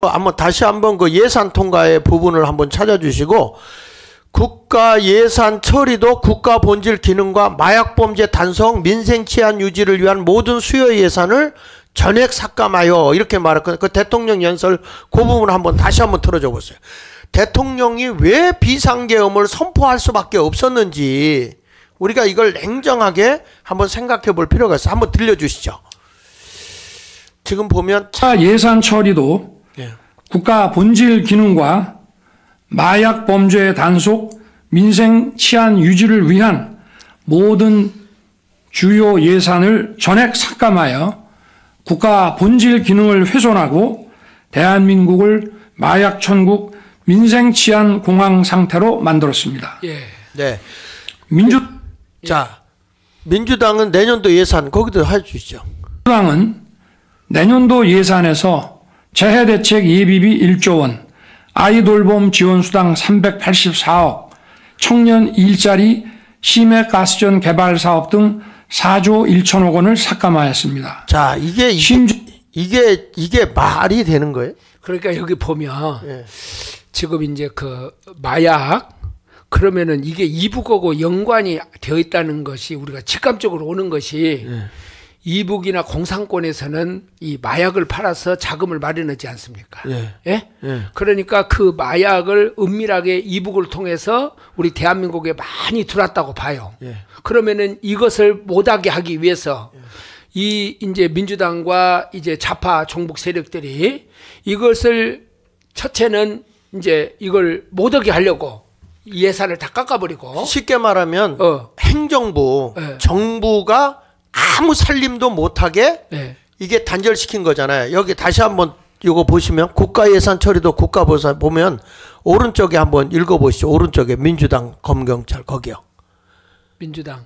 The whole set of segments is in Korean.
한번 다시 한번 그 예산 통과의 부분을 한번 찾아주시고, 국가 예산 처리도 국가 본질 기능과 마약 범죄 단속, 민생 치안 유지를 위한 모든 수요 예산을 전액 삭감하여 이렇게 말했거든요. 그 대통령 연설 그 부분 한번 다시 한번 틀어줘 보세요. 대통령이 왜 비상계엄을 선포할 수밖에 없었는지 우리가 이걸 냉정하게 한번 생각해 볼 필요가 있어요. 한번 들려주시죠. 지금 보면 예산 처리도 국가 본질 기능과 마약 범죄 단속, 민생 치안 유지를 위한 모든 주요 예산을 전액 삭감하여 국가 본질 기능을 훼손하고 대한민국을 마약 천국, 민생 치안 공황 상태로 만들었습니다. 네. 민주당은 내년도 예산 거기도 해주시죠. 민주당은 내년도 예산에서 재해대책 예비비 1조 원, 아이돌봄 지원수당 384억, 청년 일자리, 심해가스전 개발 사업 등 4조 1천억 원을 삭감하였습니다. 자, 이게 말이 되는 거예요? 그러니까 여기 보면 지금 이제 그 마약 그러면은 이게 이북하고 연관이 되어 있다는 것이 우리가 직감적으로 오는 것이 이북이나 공산권에서는 이 마약을 팔아서 자금을 마련하지 않습니까? 그러니까 그 마약을 은밀하게 이북을 통해서 우리 대한민국에 많이 들어왔다고 봐요. 그러면은 이것을 못하게 하기 위해서 이 이제 민주당과 이제 좌파 종북 세력들이 이것을 첫째는 이제 이걸 못하게 하려고 예산을 다 깎아버리고 쉽게 말하면 행정부, 정부가 아무 살림도 못하게 이게 단절시킨 거잖아요. 여기 다시 한번 이거 보시면 국가예산 처리도 국가보사 보면 오른쪽에 한번 읽어보시죠. 오른쪽에 민주당 검경찰 거기요. 민주당.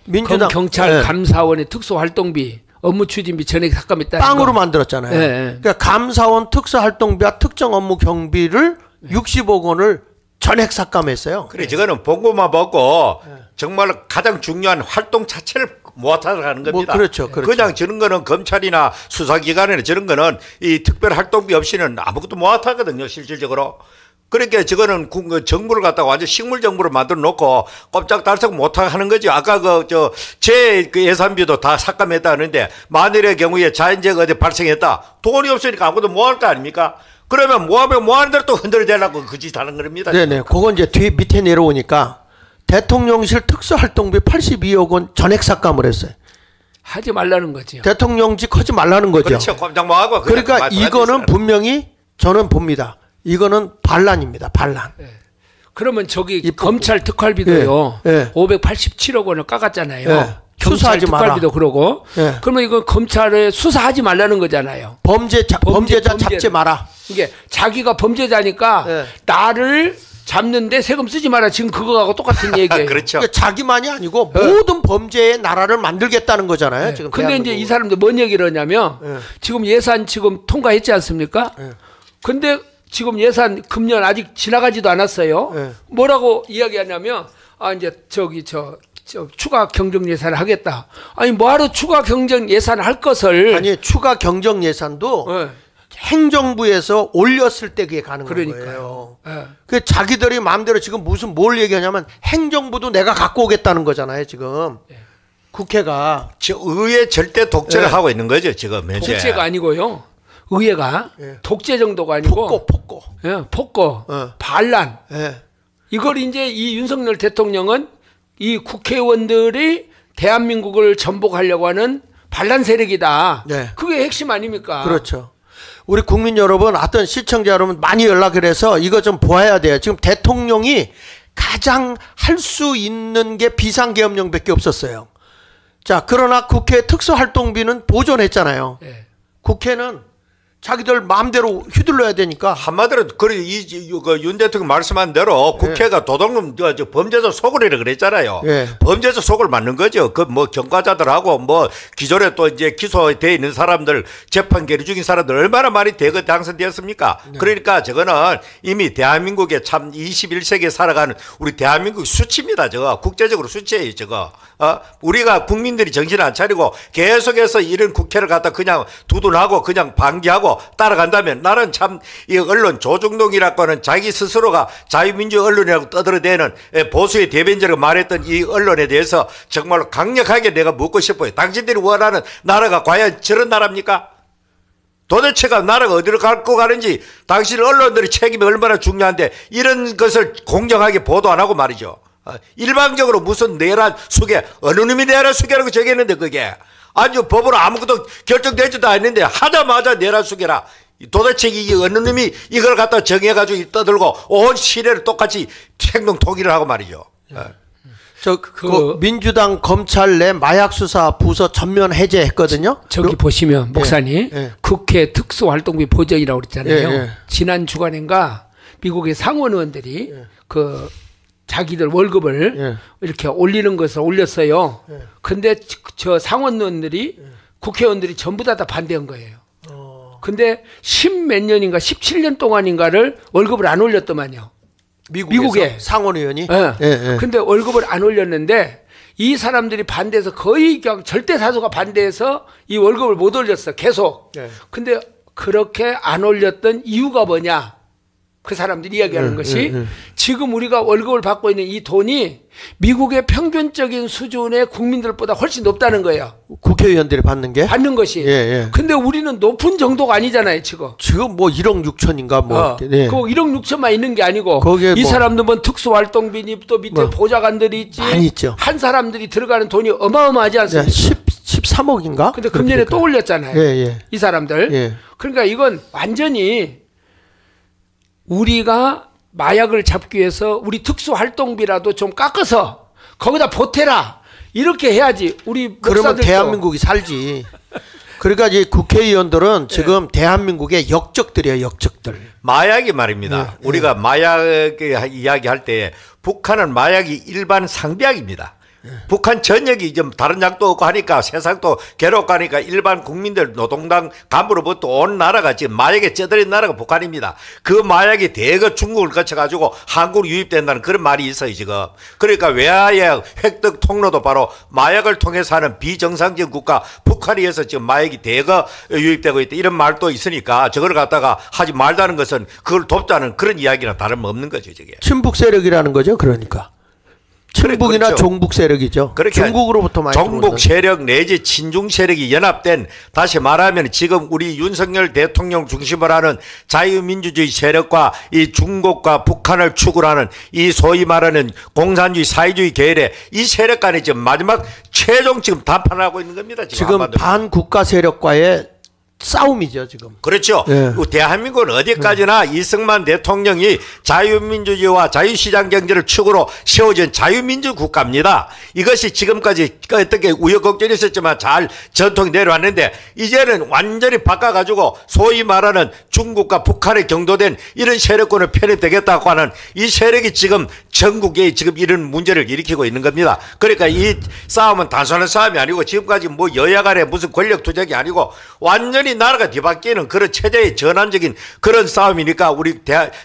민주당 검경찰 감사원의 특수활동비 업무 추진비 전액 삭감했다. 빵으로 만들었잖아요. 그러니까 감사원 특수활동비와 특정 업무 경비를 60억 원을 전액 삭감했어요. 그래, 저거는 봉고만 먹고 정말 가장 중요한 활동 자체를 못하게 하는 겁니다. 그렇죠. 그냥 저런 거는 검찰이나 수사기관이나 저런 거는 이 특별 활동비 없이는 아무것도 못하거든요, 실질적으로. 그러니까 저거는 정부를 갖다가 완전 식물 정부를 만들어 놓고 꼼짝달싹 못하게 하는 거죠. 아까 제 예산비도 다 삭감했다 하는데 만일의 경우에 자연재해가 어디 발생했다. 돈이 없으니까 아무것도 못 할 거 아닙니까? 그러면 뭐하는 대로 또 흔들어대려고 그 짓 하는 겁니다. 네네. 그건 이제 밑에 내려오니까 대통령실 특수활동비 82억 원 전액 삭감을 했어요. 하지 말라는 거죠. 대통령직 하지 말라는 거죠. 그렇죠. 꼼짝 못 하고. 그러니까 이거는 분명히 저는 봅니다. 이거는 반란입니다. 반란. 그러면 저기 검찰 특활비도요. 587억 원을 깎았잖아요. 수사하지 마라. 특활비도 그러고. 그러면 이건 검찰에 수사하지 말라는 거잖아요. 범죄자 잡지 마라. 이게 자기가 범죄자니까 나를 잡는데 세금 쓰지 마라. 지금 그거하고 똑같은 얘기예요. 그렇죠. 그러니까 자기만이 아니고 모든 범죄의 나라를 만들겠다는 거잖아요. 지금. 근데 이제 이 사람들 뭔 얘기를 하냐면 지금 예산 지금 통과했지 않습니까? 근데 지금 예산 금년 아직 지나가지도 않았어요. 뭐라고 이야기하냐면 이제 추가 경정 예산을 하겠다. 아니 뭐하러 추가 경정 예산을 할 것을. 아니 추가 경정 예산도 행정부에서 올렸을 때 그게 가능한 거예요. 그 자기들이 마음대로 지금 뭘 얘기하냐면 행정부도 내가 갖고 오겠다는 거잖아요. 지금 국회가 의회 절대 독재를 하고 있는 거죠. 지금 현재. 독재가 아니고요. 의회가 독재 정도가 아니고 폭거, 반란. 이걸 이제 이 윤석열 대통령은 이 국회의원들이 대한민국을 전복하려고 하는 반란 세력이다. 그게 핵심 아닙니까? 그렇죠. 우리 국민 여러분, 어떤 시청자 여러분 많이 연락을 해서 이거 좀 보아야 돼요. 지금 대통령이 가장 할 수 있는 게 비상계엄령밖에 없었어요. 자, 그러나 국회 특수활동비는 보존했잖아요. 국회는 자기들 마음대로 휘둘러야 되니까. 한마디로 윤 대통령 말씀한 대로 국회가 도둑놈 범죄자 소굴이라 그랬잖아요. 범죄자 소굴 맞는 거죠. 그 뭐 경과자들하고 뭐 기존에 또 이제 기소되어 있는 사람들 재판 계류 중인 사람들 얼마나 많이 당선되었습니까? 그러니까 저거는 이미 대한민국에 참 21세기에 살아가는 우리 대한민국 수치입니다. 저거 국제적으로 수치예요. 저거. 우리가 국민들이 정신 안 차리고 계속해서 이런 국회를 갖다 그냥 두둔하고 그냥 방기하고 믿고 따라간다면 나는 참 이 언론 조중동이라고 하는 자기 스스로가 자유민주 언론이라고 떠들어대는 보수의 대변자라고 말했던 이 언론에 대해서 정말로 강력하게 내가 묻고 싶어요. 당신들이 원하는 나라가 과연 저런 나라입니까? 도대체가 나라가 어디로 갈고 가는지 당신 언론들의 책임이 얼마나 중요한데 이런 것을 공정하게 보도 안 하고 말이죠. 일방적으로 무슨 내란 수계, 어느 놈이 내란 수계라고 적였는데 그게 아주 법으로 아무것도 결정되지도 않는데 하자마자 내란 수계라. 도대체 이게 어느 놈이 이걸 갖다 정해가지고 떠들고 온 시내를 똑같이 행동 통일을 하고 말이죠. 그 민주당 검찰 내 마약 수사 부서 전면 해제했거든요. 저기 보시면 목사님 예. 국회 특수활동비 보전이라고 그랬잖아요. 예. 지난 주간인가 미국의 상원 의원들이 그 자기들 월급을 이렇게 올리는 것을 올렸어요. 근데 저 상원 의원들이 국회의원들이 전부 다 반대한 거예요. 근데 10몇 년인가 17년 동안인가를 월급을 안 올렸더만요. 미국에 상원 의원이. 근데 월급을 안 올렸는데 이 사람들이 반대해서 거의 그냥 절대 다수가 반대해서 이 월급을 못 올렸어. 계속. 근데 그렇게 안 올렸던 이유가 뭐냐? 그 사람들이 이야기하는 것이 지금 우리가 월급을 받고 있는 이 돈이 미국의 평균적인 수준의 국민들보다 훨씬 높다는 거예요. 국회의원들이 받는 게? 받는 것이. 근데 우리는 높은 정도가 아니잖아요, 지금. 지금 뭐 1억 6천인가 뭐. 그 1억 6천만 있는 게 아니고 이 뭐 사람들 뭐 특수활동비니 또 밑에 뭐 보좌관들이 있지. 많이 있죠. 한 사람들이 들어가는 돈이 어마어마하지 않습니까? 13억인가? 근데 금년에 또 올렸잖아요. 이 사람들. 그러니까 이건 완전히 우리가 마약을 잡기 위해서 우리 특수활동비라도 좀 깎아서 거기다 보태라 이렇게 해야지. 우리 그러면 대한민국이 살지. 그러니까 이 국회의원들은 지금 대한민국의 역적들이에요. 역적들. 마약이 말입니다. 우리가 마약 이야기할 때 북한은 마약이 일반 상비약입니다. 북한 전역이 좀 다른 약도 없고 하니까 세상도 괴롭고 하니까 일반 국민들 노동당 간부로부터 온 나라가 지금 마약에 쩌들린 나라가 북한입니다. 그 마약이 대거 중국을 거쳐가지고 한국으로 유입된다는 그런 말이 있어요 지금. 그러니까 외화의 획득 통로도 바로 마약을 통해서 하는 비정상적인 국가 북한에서 지금 마약이 대거 유입되고 있다 이런 말도 있으니까 저걸 갖다가 하지 말자는 것은 그걸 돕자는 그런 이야기나 다름없는 거죠 저게. 친북 세력이라는 거죠 그러니까. 친북이나 그렇죠. 종북 세력이죠. 중국으로부터 많이 종북 세력 내지 친중 세력이 연합된 다시 말하면 지금 우리 윤석열 대통령 중심으로 하는 자유민주주의 세력과 이 중국과 북한을 축으로 하는 이 소위 말하는 공산주의 사회주의 계열의 이 세력 간에 지금 마지막 최종 지금 단판하고 있는 겁니다. 지금 반국가 세력과의 싸움이죠 지금. 그렇죠. 대한민국은 어디까지나 이승만 대통령이 자유민주주의와 자유시장 경제를 축으로 세워진 자유민주 국가입니다. 이것이 지금까지 어떻게 우여곡절이 있었지만 잘 전통이 내려왔는데 이제는 완전히 바꿔가지고 소위 말하는 중국과 북한에 경도된 이런 세력권을 편입되겠다고 하는 이 세력이 지금 전국에 지금 이런 문제를 일으키고 있는 겁니다. 그러니까 이 싸움은 단순한 싸움이 아니고 지금까지 뭐 여야 간의 무슨 권력 투쟁이 아니고 완전히 나라가 뒤바뀌는 그런 체제의 전환적인 그런 싸움이니까 우리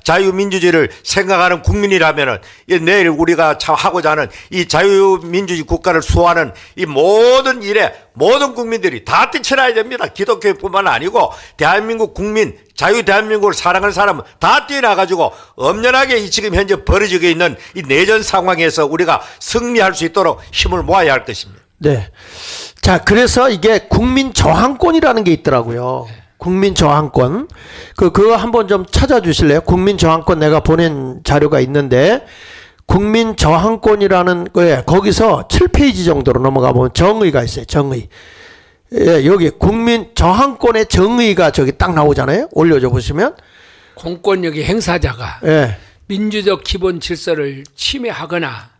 자유민주주의를 생각하는 국민이라면은 내일 우리가 하고자 하는 이 자유민주주의 국가를 수호하는 이 모든 일에 모든 국민들이 다 뛰쳐나야 됩니다. 기독교뿐만 아니고 대한민국 국민 자유 대한민국을 사랑하는 사람은 다 뛰어나가지고 엄연하게 이 지금 현재 벌어지고 있는 이 내전 상황에서 우리가 승리할 수 있도록 힘을 모아야 할 것입니다. 네. 자, 그래서 이게 국민 저항권이라는 게 있더라고요. 국민 저항권. 그거 한번 좀 찾아주실래요? 국민 저항권 내가 보낸 자료가 있는데 국민 저항권이라는 거에 거기서 7페이지 정도로 넘어가 보면 정의가 있어요. 정의. 예, 여기 국민 저항권의 정의가 저기 딱 나오잖아요. 올려줘 보시면 공권력의 행사자가 민주적 기본 질서를 침해하거나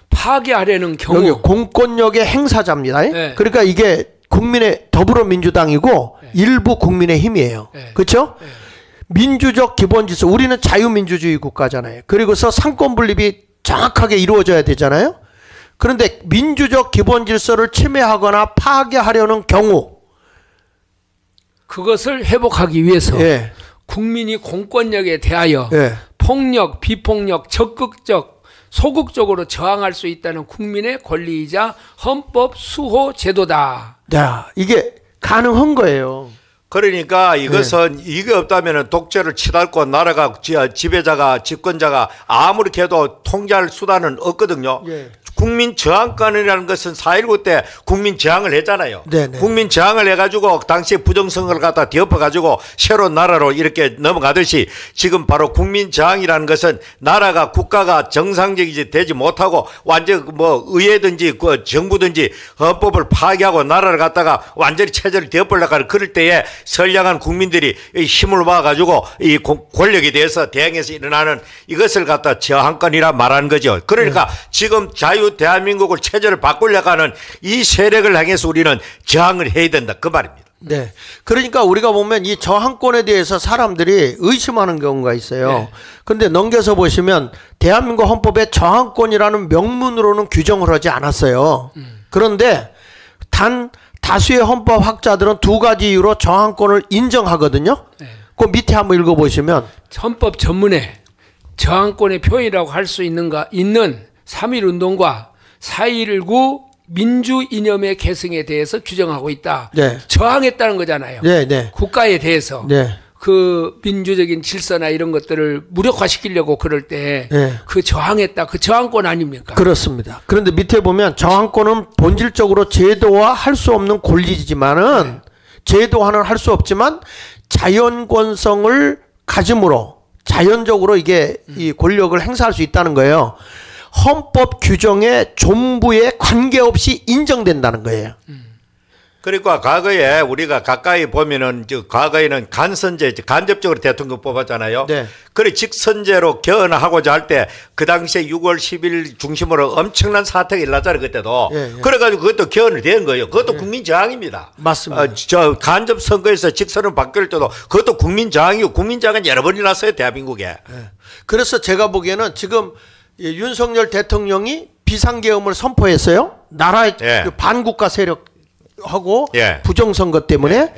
파괴하려는 경우 여기 공권력의 행사자입니다. 그러니까 이게 국민의 더불어민주당이고 일부 국민의힘이에요. 그렇죠? 민주적 기본 질서. 우리는 자유민주주의 국가잖아요. 그리고서 상권 분립이 정확하게 이루어져야 되잖아요. 그런데 민주적 기본 질서를 침해하거나 파괴하려는 경우 그것을 회복하기 위해서 국민이 공권력에 대하여 폭력, 비폭력, 적극적 소극적으로 저항할 수 있다는 국민의 권리이자 헌법 수호 제도다. 야, 이게 가능한 거예요. 그러니까 이것은 이게 없다면 독재를 치닫고 나라가 지배자가 집권자가 아무리 해도 통제할 수단은 없거든요. 예. 국민 저항권이라는 것은 4.19 때 국민 저항을 했잖아요. 네네. 국민 저항을 해가지고 당시에 부정선거를 갖다 뒤엎어가지고 새로운 나라로 이렇게 넘어가듯이 지금 바로 국민 저항이라는 것은 나라가 국가가 정상적이지 되지 못하고 완전 뭐 의회든지 그 정부든지 헌법을 파괴하고 나라를 갖다가 완전히 체제를 뒤엎으려고 하는 그럴 때에 선량한 국민들이 힘을 모아가지고 이 권력에 대해서 대항해서 일어나는 이것을 갖다 저항권이라 말하는 거죠. 그러니까 지금 대한민국을 체제를 바꾸려고 하는 이 세력을 향해서 우리는 저항을 해야 된다 그 말입니다. 네. 그러니까 우리가 보면 이 저항권에 대해서 사람들이 의심하는 경우가 있어요. 그런데 넘겨서 보시면 대한민국 헌법에 저항권이라는 명문으로는 규정을 하지 않았어요. 그런데 다수의 헌법학자들은 두 가지 이유로 저항권을 인정하거든요. 그 밑에 한번 읽어보시면 헌법 전문에 저항권의 표현이라고 할 수 있는 3.1운동과 4.19 민주 이념의 계승에 대해서 규정하고 있다. 네. 저항했다는 거잖아요. 네, 네. 국가에 대해서. 네. 그 민주적인 질서나 이런 것들을 무력화시키려고 그럴 때 그 네. 저항했다. 그 저항권 아닙니까? 그렇습니다. 그런데 밑에 보면 저항권은 본질적으로 제도화할 수 없는 권리지만은 제도화는 할 수 없지만 자연권성을 가짐으로 자연적으로 이게 이 권력을 행사할 수 있다는 거예요. 헌법 규정에 존부에 관계없이 인정된다는 거예요. 그러니까 과거에 우리가 가까이 보면은 과거에는 간선제 간접적으로 대통령 뽑았잖아요. 네. 그래 직선제로 개헌하고자 할 때 그 당시에 6월 10일 중심으로 엄청난 사태가 일어났잖아요. 그때도. 그래가지고 그것도 개헌이 된 거예요. 그것도 국민 저항입니다. 맞습니다. 저 간접 선거에서 직선을 바뀔 때도 그것도 국민 저항이고 국민 저항은 여러 번 일어났어요. 대한민국에. 그래서 제가 보기에는 지금 윤석열 대통령이 비상계엄을 선포했어요. 나라의 그 반국가 세력하고 부정선거 때문에.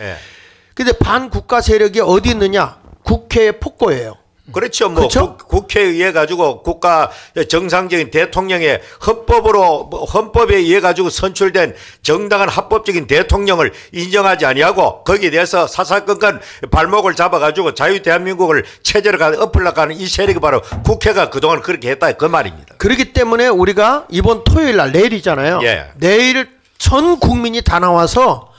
근데 반국가 세력이 어디 있느냐? 국회의 폭거예요. 그렇죠. 뭐 그렇죠? 국회에 의해 가지고 국가 정상적인 대통령의 헌법에 의해 가지고 선출된 정당한 합법적인 대통령을 인정하지 아니하고 거기에 대해서 사사건건 발목을 잡아 가지고 자유 대한민국을 체제를 엎으려고 하는 이 세력이 바로 국회가 그동안 그렇게 했다 그 말입니다. 그렇기 때문에 우리가 이번 토요일 날 내일이잖아요. 내일 전 국민이 다 나와서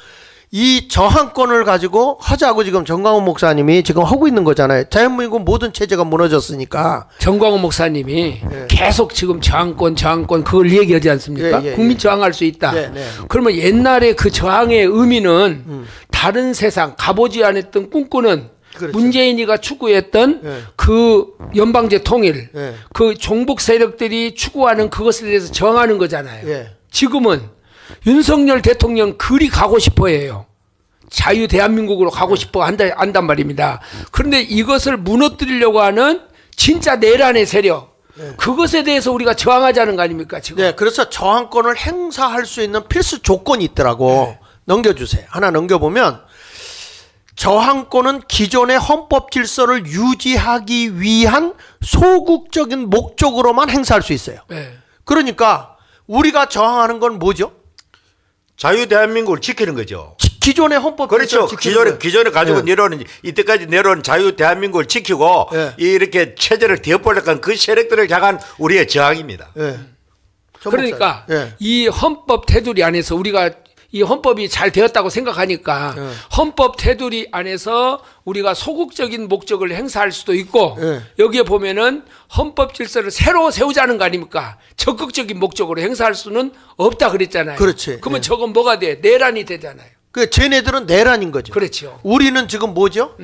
이 저항권을 가지고 하자고 지금 정광훈 목사님이 지금 하고 있는 거잖아요. 대한민국 모든 체제가 무너졌으니까. 정광훈 목사님이 계속 지금 저항권 그걸 얘기하지 않습니까? 국민 저항할 수 있다. 그러면 옛날에 그 저항의 의미는 다른 세상 가보지 않았던 꿈꾸는 그렇죠. 문재인이가 추구했던 그 연방제 통일 그 종북 세력들이 추구하는 그것에 대해서 저항하는 거잖아요. 지금은 윤석열 대통령 그리 가고 싶어 해요. 자유 대한민국으로 가고 싶어 한단 말입니다. 그런데 이것을 무너뜨리려고 하는 진짜 내란의 세력 그것에 대해서 우리가 저항하자는 거 아닙니까 지금? 네, 그래서 저항권을 행사할 수 있는 필수 조건이 있더라고. 넘겨주세요. 하나 넘겨보면 저항권은 기존의 헌법 질서를 유지하기 위한 소극적인 목적으로만 행사할 수 있어요. 그러니까 우리가 저항하는 건 뭐죠? 자유 대한민국을 지키는 거죠. 기존의 헌법 그렇죠. 기존에 가지고 내려오는 이때까지 내려온 자유 대한민국을 지키고 이렇게 체제를 뒤엎으려고 한 그 세력들을 향한 우리의 저항입니다. 그러니까 이 헌법 테두리 안에서 우리가 이 헌법이 잘 되었다고 생각하니까 헌법 테두리 안에서 우리가 소극적인 목적을 행사할 수도 있고 여기에 보면은 헌법 질서를 새로 세우자는 거 아닙니까? 적극적인 목적으로 행사할 수는 없다 그랬잖아요. 그렇지. 그러면 저건 뭐가 돼? 내란이 되잖아요. 그 쟤네들은 내란인 거죠. 그렇죠. 우리는 지금 뭐죠?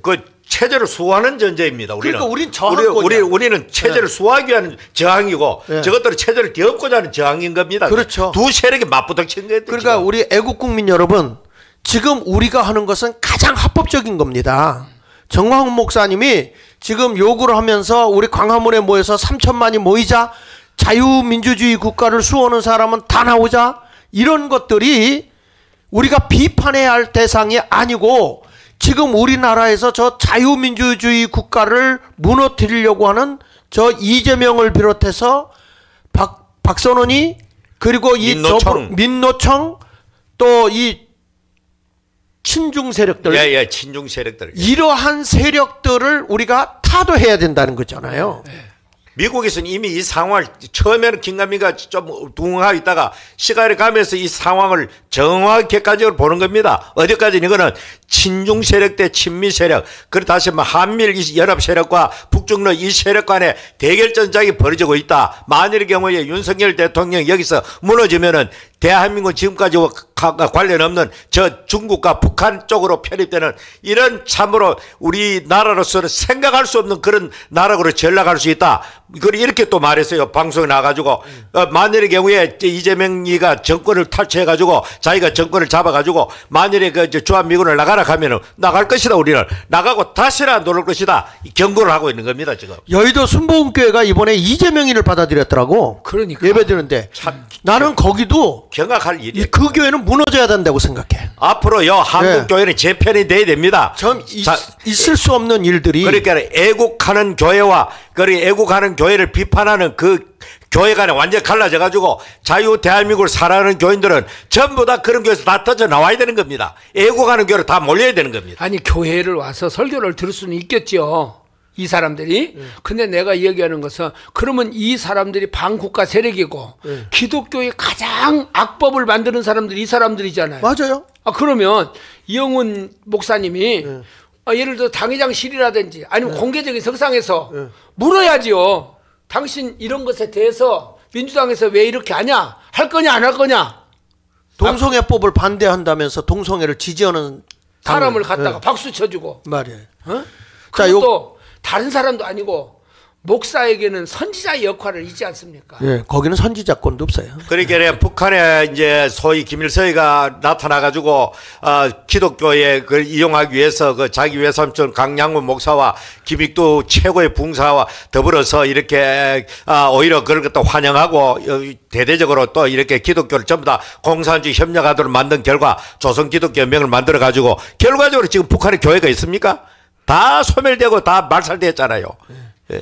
그 체제를 수호하는 전제입니다. 우리는. 그러니까 우린 저항권이야. 우리는 체제를 수호하기 위한 저항이고 저것들은 체제를 뒤엎고자 하는 저항인 겁니다. 그렇죠. 두 세력이 맞부닥치는 거예요. 그러니까 지금. 우리 애국국민 여러분 지금 우리가 하는 것은 가장 합법적인 겁니다. 정광훈 목사님이 지금 요구를 하면서 우리 광화문에 모여서 3천만이 모이자 자유민주주의 국가를 수호하는 사람은 다 나오자 이런 것들이 우리가 비판해야 할 대상이 아니고 지금 우리나라에서 저 자유민주주의 국가를 무너뜨리려고 하는 저 이재명을 비롯해서 박선원이 그리고 이 민노총 또 이 친중 세력들, 예, 친중 세력들. 이러한 세력들을 우리가 타도해야 된다는 거잖아요. 미국에서는 이미 이 상황을 처음에는 김관민가 좀 둥하고 있다가 시간이 가면서 이 상황을 정확히 객관적으로 보는 겁니다. 어디까지는 이거는 친중 세력 대 친미 세력, 그리고 다시 말하면 한미일 연합 세력과 북중러 이 세력 간의 대결 전장이 벌어지고 있다. 만일의 경우에 윤석열 대통령이 여기서 무너지면은 대한민국 지금까지 관련 없는 저 중국과 북한 쪽으로 편입되는 이런 참으로 우리나라로서는 생각할 수 없는 그런 나라로 전락할 수 있다. 그리고 이렇게 또 말했어요. 방송에 나가지고 만일의 경우에 이재명이가 정권을 탈취해가지고 자기가 정권을 잡아가지고 만일에 그 주한미군을 나가라 하면은 나갈 것이다. 우리는 나가고 다시는 안 돌아올 것이다. 경고를 하고 있는 겁니다. 지금. 여의도 순복음교회가 이번에 이재명이를 받아들였더라고. 그러니까. 예배드는데 나는 거기도 경악할 일이. 그 교회는 무너져야 된다고 생각해. 앞으로요 한국 교회는 재편이 돼야 됩니다. 전 있을 수 없는 일들이. 그러니까 애국하는 교회와 그리고 애국하는 교회를 비판하는 그 교회 간에 완전히 갈라져 가지고 자유 대한민국을 살아가는 교인들은 전부 다 그런 교회에서 다 터져 나와야 되는 겁니다. 애국하는 교회로 다 몰려야 되는 겁니다. 아니 교회를 와서 설교를 들을 수는 있겠죠. 이 사람들이. 근데 내가 얘기하는 것은 그러면 이 사람들이 반국가 세력이고 기독교의 가장 악법을 만드는 사람들이 이 사람들이잖아요. 맞아요. 그러면 이영훈 목사님이 예를 들어 당회장실이라든지 아니면 공개적인 석상에서 물어야지요. 당신 이런 것에 대해서 민주당에서 왜 이렇게 하냐? 할 거냐 안 할 거냐? 동성애법을 반대한다면서 동성애를 지지하는 사람을 갖다가 박수 쳐주고 말이에요. 그것도 다른 사람도 아니고 목사에게는 선지자의 역할을 잊지 않습니까? 예, 거기는 선지자권도 없어요. 그러니까 북한에 이제 소위 김일성이가 나타나가지고 기독교에 그걸 이용하기 위해서 그 자기 외삼촌 강양훈 목사와 김익두 최고의 붕사와 더불어서 이렇게 오히려 그걸 또 환영하고 대대적으로 또 이렇게 기독교를 전부 다 공산주의 협력하도록 만든 결과 조선기독교연맹을 만들어가지고 결과적으로 지금 북한에 교회가 있습니까? 다 소멸되고 다 말살됐잖아요. 예.